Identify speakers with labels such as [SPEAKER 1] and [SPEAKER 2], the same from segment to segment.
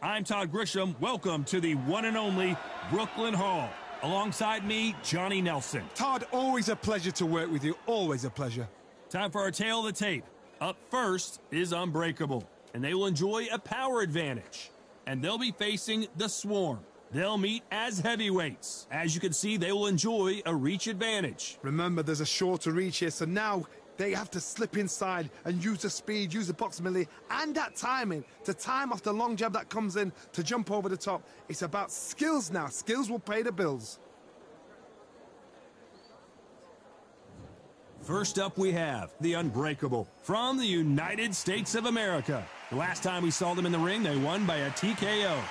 [SPEAKER 1] I'm Todd Grisham. Welcome to the one and only Brooklyn Hall. Alongside me, Johnny Nelson.
[SPEAKER 2] Todd, always a pleasure to work with you. Always a pleasure.
[SPEAKER 1] Time for our tale of the tape. Up first is Unbreakable, and they will enjoy a power advantage. And they'll be facing the Swarm. They'll meet as heavyweights. As you can see, they will enjoy a reach advantage.
[SPEAKER 2] Remember, there's a shorter reach here, so now they have to slip inside and use the speed, use the proximity, and that timing to time off the long jab that comes in to jump over the top. It's about skills now. Skills will pay the bills.
[SPEAKER 1] First up, we have the Unbreakable from the United States of America. The last time we saw them in the ring, they won by a TKO.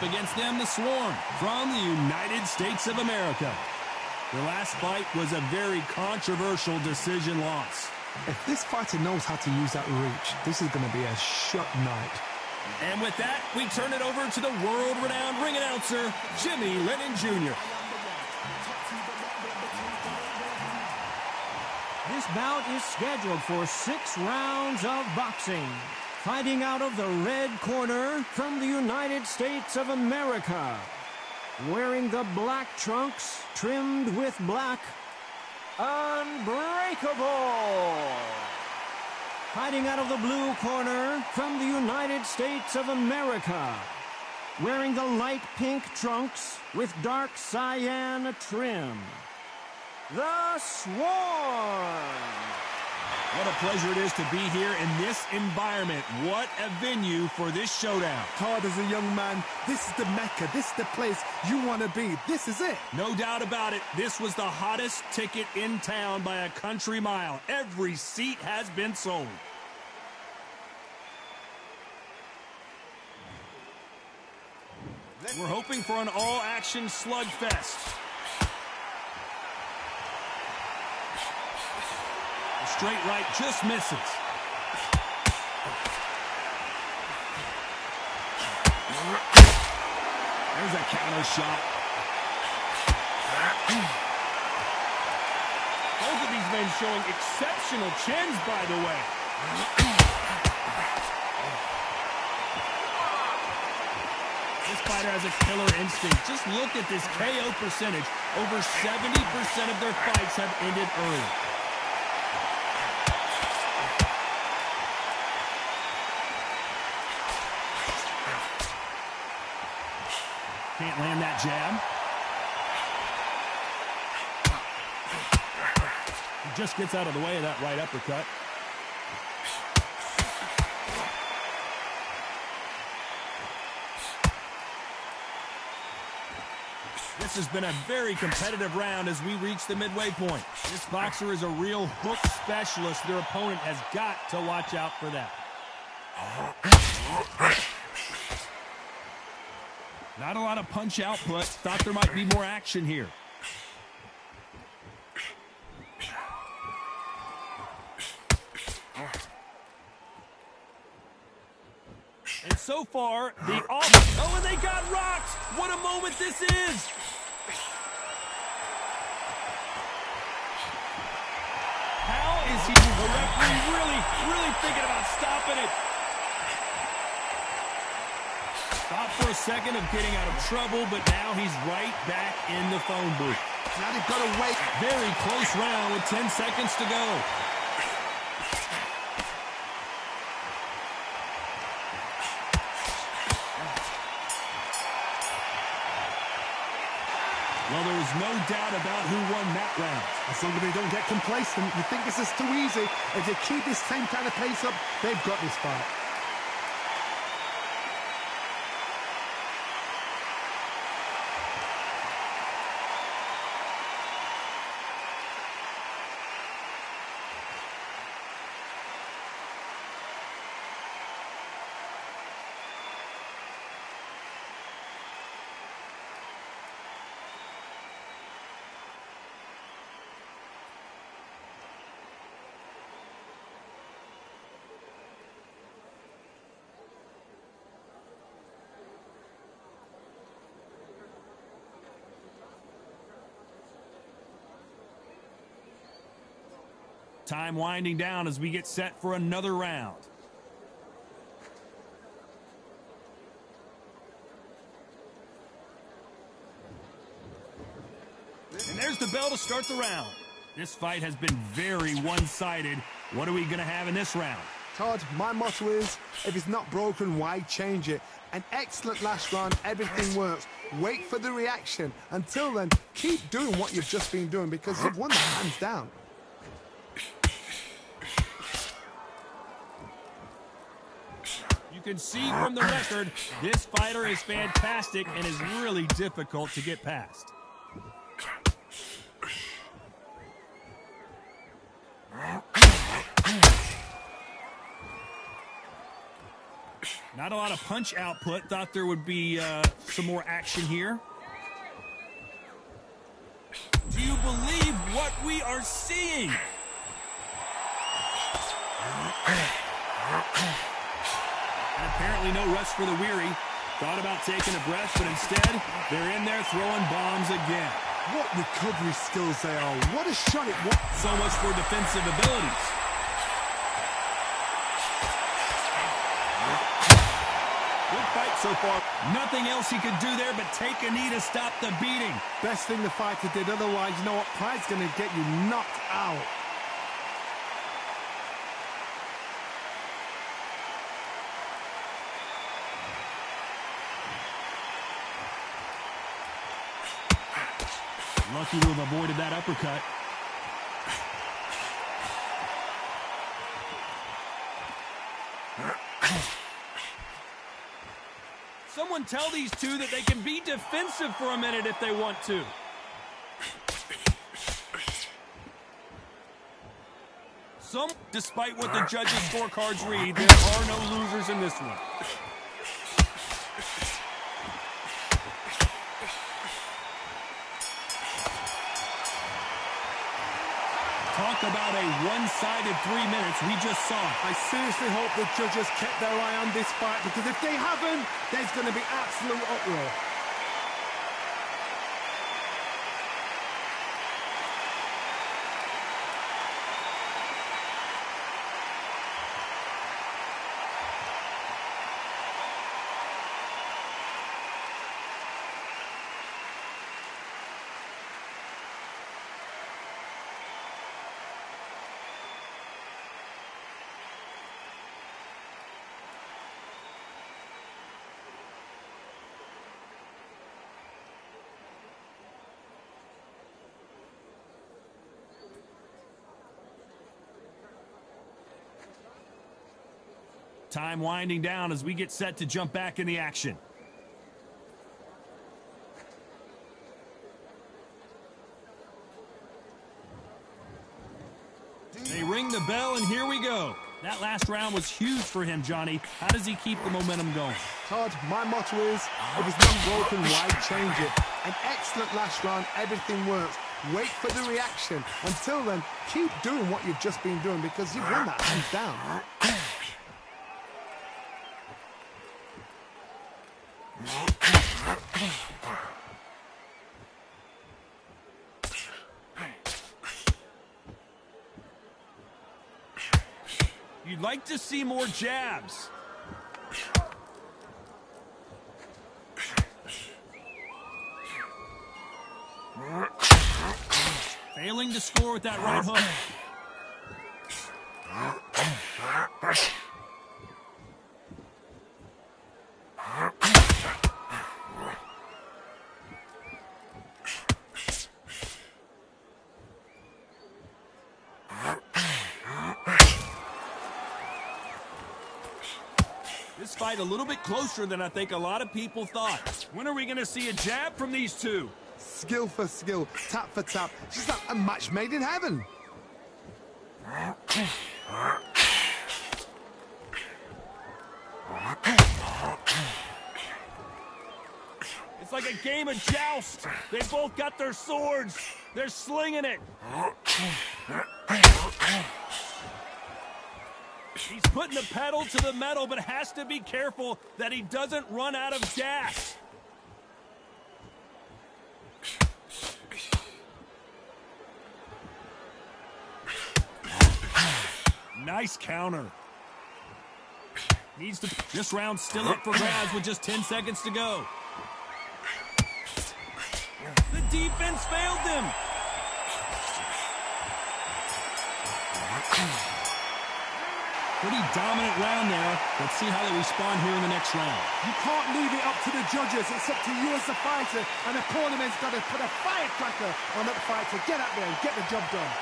[SPEAKER 1] Against them, the Swarm from the United States of America. Their last fight was a very controversial decision loss.
[SPEAKER 2] If this fighter knows how to use that reach, this is going to be a shut night.
[SPEAKER 1] And with that, we turn it over to the world-renowned ring announcer, Jimmy Lennon Jr.
[SPEAKER 3] This bout is scheduled for 6 rounds of boxing. Fighting out of the red corner from the United States of America. Wearing the black trunks trimmed with black, Unbreakable. Fighting out of the blue corner from the United States of America. Wearing the light pink trunks with dark cyan trim, the Swarm.
[SPEAKER 1] What a pleasure it is to be here in this environment. What a venue for this showdown.
[SPEAKER 2] Todd, as a young man, this is the Mecca. This is the place you want to be. This is it.
[SPEAKER 1] No doubt about it. This was the hottest ticket in town by a country mile. Every seat has been sold. We're hoping for an all-action slugfest. Straight right just misses. There's a counter shot. Both of these men showing exceptional chins, by the way. This fighter has a killer instinct. Just look at this KO percentage. Over 70% of their fights have ended early. Can't land that jab. He just gets out of the way of that right uppercut. This has been a very competitive round as we reach the midway point. This boxer is a real hook specialist. Their opponent has got to watch out for that. Not a lot of punch output. Thought there might be more action here. And so far, oh, and they got rocked. What a moment this is. How is the referee really thinking about stopping it? Thought for a second of getting out of trouble, but now he's right back in the phone booth.
[SPEAKER 2] Now they've got to wait.
[SPEAKER 1] Very close round with 10 seconds to go. Well, there is no doubt about who won that round.
[SPEAKER 2] As long as they don't get complacent, you think this is too easy. If they keep this same kind of pace up, they've got this fight.
[SPEAKER 1] Time winding down as we get set for another round. And there's the bell to start the round. This fight has been very one-sided. What are we going to have in this round?
[SPEAKER 2] Todd, my motto is, if it's not broken, why change it? An excellent last round, everything works. Wait for the reaction. Until then, keep doing what you've just been doing because you've won that hands down.
[SPEAKER 1] You can see from the record, this fighter is fantastic and is really difficult to get past. Not a lot of punch output. Thought there would be some more action here. Do you believe what we are seeing? And apparently no rest for the weary. Thought about taking a breath, but instead, they're in there throwing bombs again.
[SPEAKER 2] What recovery skills they are. What a shot it was.
[SPEAKER 1] So much for defensive abilities. Good fight so far. Nothing else he could do there but take a knee to stop the beating.
[SPEAKER 2] Best thing the fighter did. Otherwise, you know what? Pride's going to get you knocked out.
[SPEAKER 1] Lucky to have avoided that uppercut. Someone tell these two that they can be defensive for a minute if they want to. Despite what the judges' scorecards read, there are no losers in this one. Talk about a one-sided 3 minutes. We just saw it.
[SPEAKER 2] I seriously hope the judges kept their eye on this fight because if they haven't, there's going to be absolute uproar.
[SPEAKER 1] Time winding down as we get set to jump back in the action. They ring the bell, and here we go. That last round was huge for him, Johnny. How does he keep the momentum going?
[SPEAKER 2] Todd, my motto is, if it's not broken, why change it? An excellent last round, everything works. Wait for the reaction. Until then, keep doing what you've just been doing because you've won that hands down.
[SPEAKER 1] You'd like to see more jabs. Failing to score with that right hook. This fight a little bit closer than I think a lot of people thought. When are we going to see a jab from these two?
[SPEAKER 2] Skill for skill, tap for tap. She's like a match made in heaven.
[SPEAKER 1] It's like a game of joust. They both got their swords. They're slinging it. He's putting the pedal to the metal, but has to be careful that he doesn't run out of gas. Nice counter. This round's still up for grabs with just 10 seconds to go. The defense failed them. Pretty dominant round there. Let's see how they respond here in the next round.
[SPEAKER 2] You can't leave it up to the judges. It's up to you as the fighter, and the cornerman's got to put a firecracker on that fight to get out there and get the job done.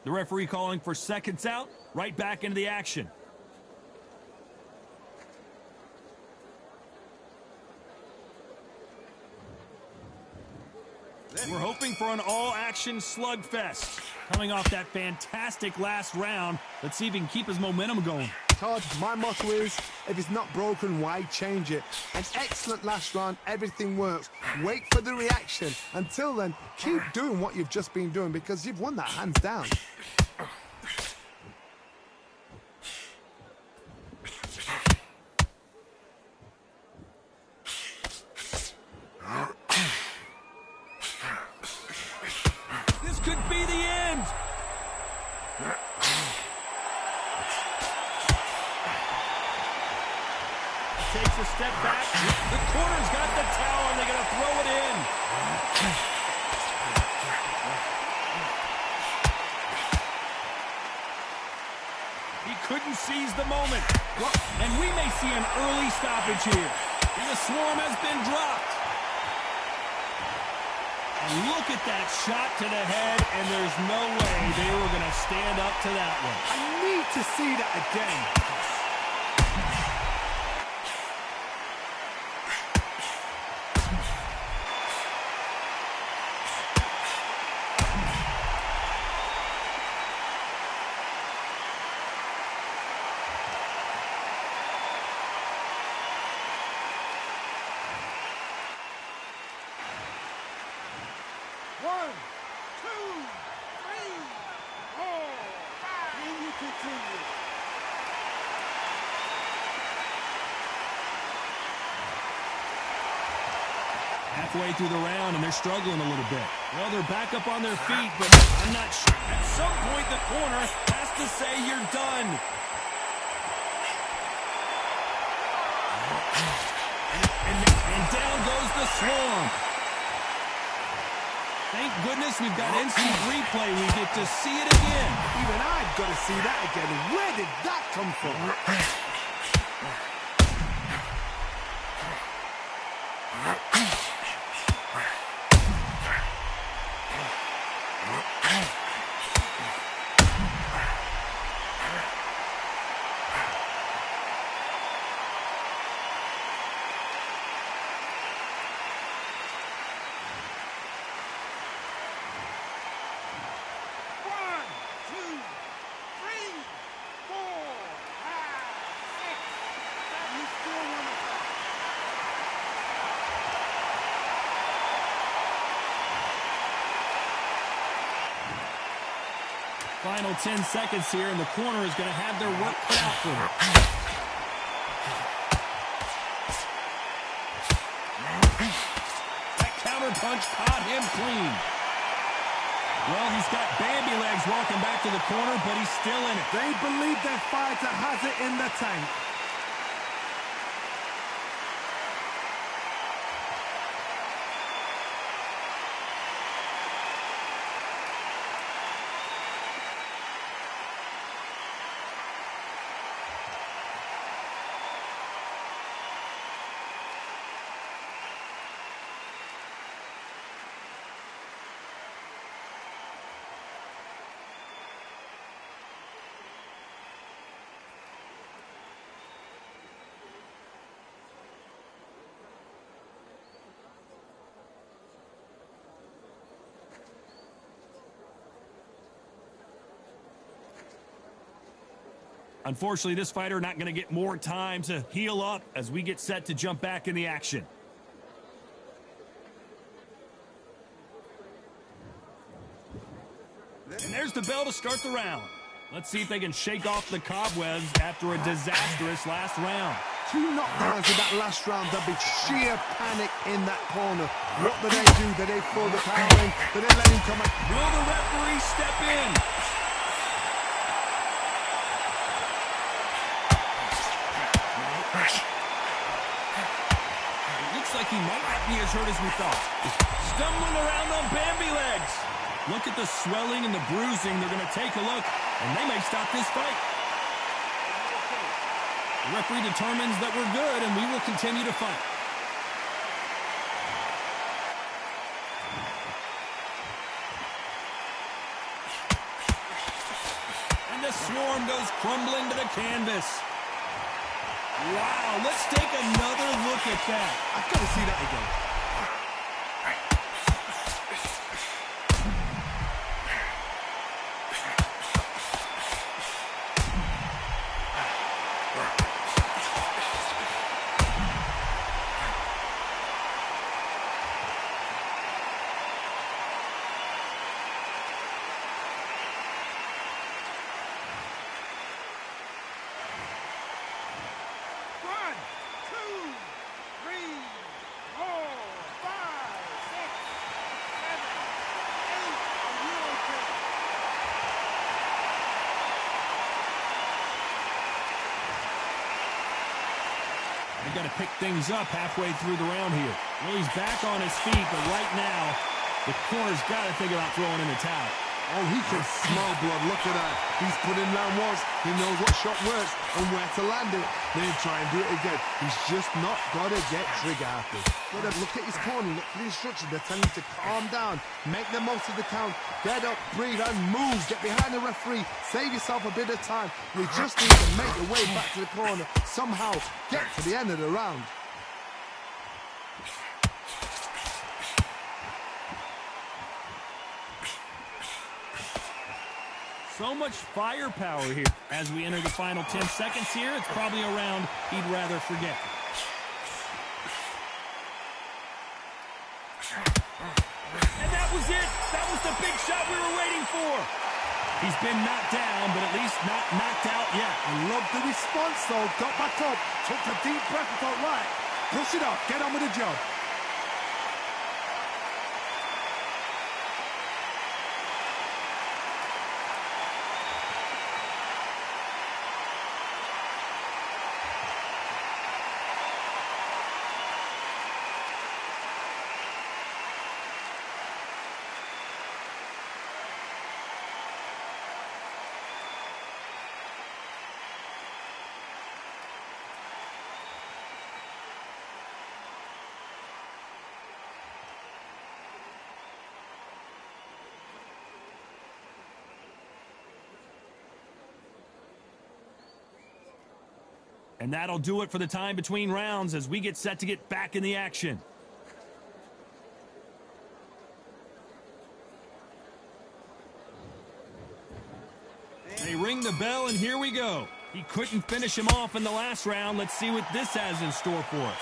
[SPEAKER 1] The referee calling for seconds out, right back into the action. We're hoping for an all-action slugfest. Coming off that fantastic last round, let's see if he can keep his momentum going.
[SPEAKER 2] Todd, my motto is, if it's not broken, why change it? An excellent last round, everything works. Wait for the reaction. Until then, keep doing what you've just been doing because you've won that hands down.
[SPEAKER 1] This could be the end. Takes a step back. The corner's got the towel, and they're going to throw it in. He couldn't seize the moment. And we may see an early stoppage here. And the swarm has been dropped. And look at that shot to the head, and there's no way they were going to stand up to that one.
[SPEAKER 2] I need to see that again. One, two, three, four, five. And you continue.
[SPEAKER 1] Halfway through the round, and they're struggling a little bit. Well, they're back up on their feet, but I'm not sure. At some point, the corner has to say you're done. And down goes the swarm. Thank goodness we've got instant replay. We get to see it again.
[SPEAKER 2] Even I've got to see that again. Where did that come from?
[SPEAKER 1] Final 10 seconds here, and the corner is going to have their work cut out for them. That counter punch caught him clean. Well, he's got Bambi legs walking back to the corner, but he's still in it.
[SPEAKER 2] They believe their fighter has it in the tank.
[SPEAKER 1] Unfortunately, this fighter not going to get more time to heal up as we get set to jump back in the action. And there's the bell to start the round. Let's see if they can shake off the cobwebs after a disastrous last round.
[SPEAKER 2] 2 knockdowns in that last round. There'll be sheer panic in that corner. What do? Do they throw the power in? Do they let him come in?
[SPEAKER 1] Will the referee step in? It looks like he might not be as hurt as we thought. Stumbling around on Bambi legs. Look at the swelling and the bruising. They're going to take a look, and they may stop this fight. The referee determines that we're good, and we will continue to fight. And the swarm goes crumbling to the canvas. Wow, let's take another look at that.
[SPEAKER 2] I've got to see that again.
[SPEAKER 1] Got to pick things up halfway through the round here. Well, he's back on his feet, but right now, the corner's got to think about throwing in the towel.
[SPEAKER 2] Oh, he can smell blood. Look at that. He's put in round once. He knows what shot works and where to land it. Then try and do it again. He's just not got to get trigger happy. But look at his corner. Look at the instructions. They're telling him to calm down. Make the most of the count. Get up, breathe, and move. Get behind the referee. Save yourself a bit of time. You just need to make your way back to the corner. Somehow get to the end of the round.
[SPEAKER 1] So much firepower here. As we enter the final 10 seconds here, it's probably a round he'd rather forget. And that was it. That was the big shot we were waiting for. He's been knocked down, but at least not knocked out yet.
[SPEAKER 2] I love the response, though. Got back up, took a deep breath and thought, right, push it up, get on with the job.
[SPEAKER 1] And that'll do it for the time between rounds as we get set to get back in the action. They ring the bell, and here we go. He couldn't finish him off in the last round. Let's see what this has in store for us.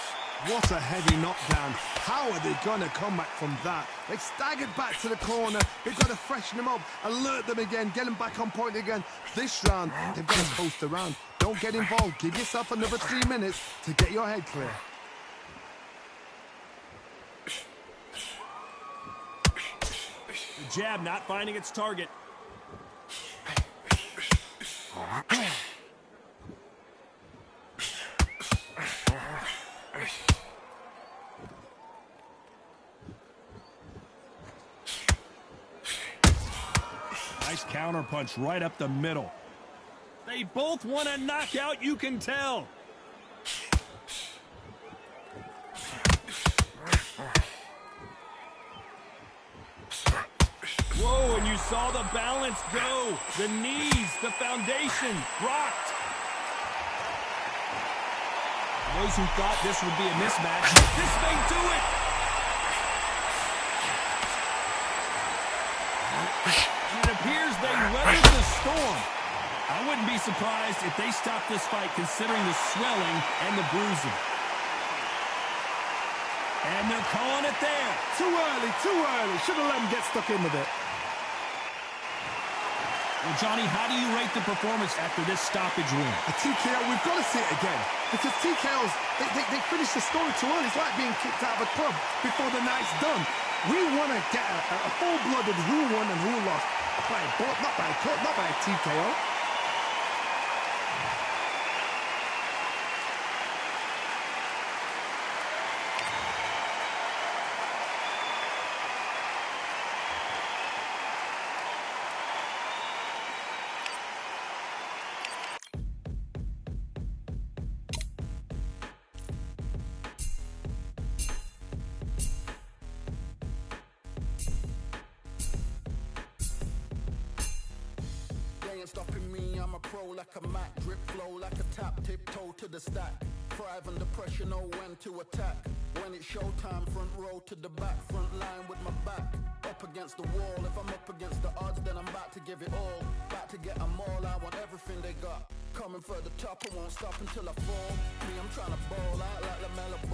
[SPEAKER 2] What a heavy knockdown. How are they going to come back from that? They staggered back to the corner. They've got to freshen them up, alert them again, get them back on point again. This round, they've got to post around. Don't get involved. Give yourself another 3 minutes to get your head clear.
[SPEAKER 1] The jab not finding its target. Nice counter punch right up the middle. They both want a knockout, you can tell. Whoa, and you saw the balance go. The knees, the foundation, rocked. Those who thought this would be a mismatch, this may do it. It appears they weathered the storm. I wouldn't be surprised if they stopped this fight considering the swelling and the bruising. And they're calling it there.
[SPEAKER 2] Too early, too early. Should have let him get stuck in with it.
[SPEAKER 1] Well, Johnny, how do you rate the performance after this stoppage win?
[SPEAKER 2] A TKO, we've got to see it again. Because TKOs, they finish the story too early. It's like being kicked out of a club before the night's done. We want to get a full-blooded who won and who lost. By a bullet, not by a cut, not by a TKO.
[SPEAKER 4] Stopping me, I'm a pro like a Mac. Drip flow like a tap, tiptoe to the stack. Thrive under pressure, know when to attack. When it's showtime, front row to the back. Front line with my back up against the wall. If I'm up against the odds, then I'm about to give it all. About to get them all, I want everything they got. Coming for the top, I won't stop until I fall. Me, I'm trying to ball out like the mellow.